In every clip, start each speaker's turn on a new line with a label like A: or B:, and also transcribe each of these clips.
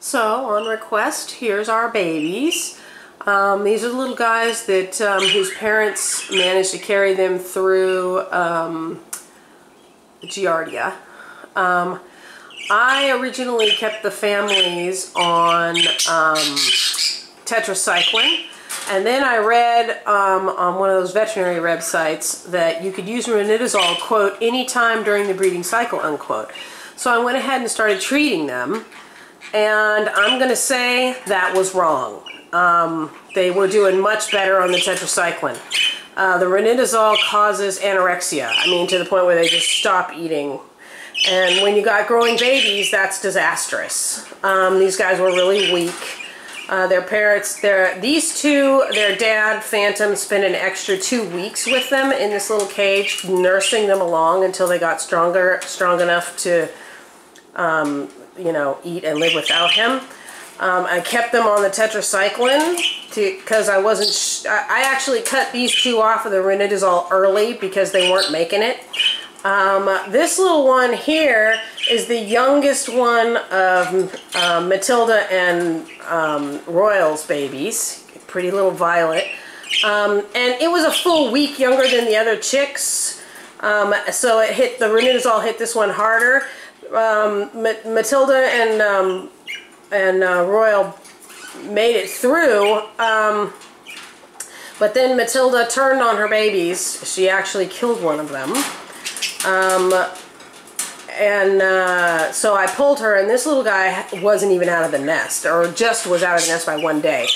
A: So, on request, here's our babies. These are the little guys that whose parents managed to carry them through Giardia. I originally kept the families on tetracycline, and then I read on one of those veterinary websites that you could use ranitazole, quote, anytime during the breeding cycle, unquote. So I went ahead and started treating them, and I'm going to say that was wrong. They were doing much better on the tetracycline. The ranitazole causes anorexia, I mean, to the point where they just stop eating. And when you got growing babies, that's disastrous. These guys were really weak. Their parents, these two, their dad, Phantom, spent an extra 2 weeks with them in this little cage, nursing them along until they got strong enough to, you know, eat and live without him. I kept them on the tetracycline because I wasn't. I actually cut these two off of the ranitazole early because they weren't making it. This little one here is the youngest one of Matilda and Royal's babies. Pretty little Violet. And it was a full week younger than the other chicks. So it hit, the ranitazole hit this one harder. Matilda and Royal made it through, but then Matilda turned on her babies. She actually killed one of them. So I pulled her, and this little guy wasn't even out of the nest, or just was out of the nest by one day.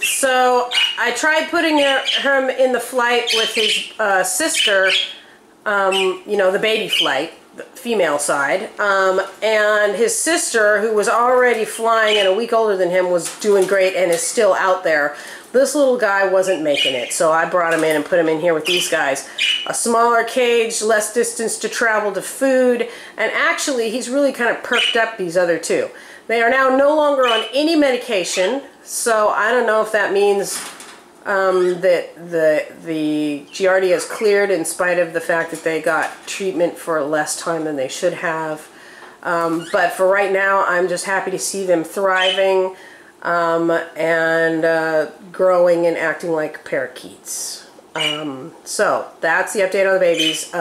A: So I tried putting him in the flight with his sister, you know, the baby flight, the female side, and his sister, who was already flying and a week older than him, was doing great and is still out there. This little guy wasn't making it, so I brought him in and put him in here with these guys. A smaller cage, less distance to travel to food, and actually he's really kind of perked up these other two. They are now no longer on any medication, so I don't know if that means that the Giardia is cleared in spite of the fact that they got treatment for less time than they should have. But for right now, I'm just happy to see them thriving and growing and acting like parakeets. So that's the update on the babies.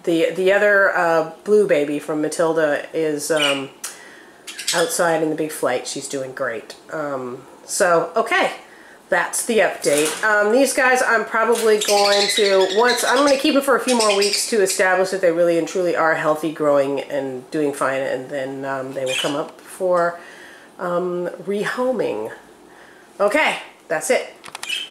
A: The other blue baby from Matilda is outside in the big flight. She's doing great. So, okay. That's the update. These guys I'm probably going to, I'm going to keep them for a few more weeks to establish that they really and truly are healthy, growing, and doing fine, and then they will come up for rehoming. Okay, that's it.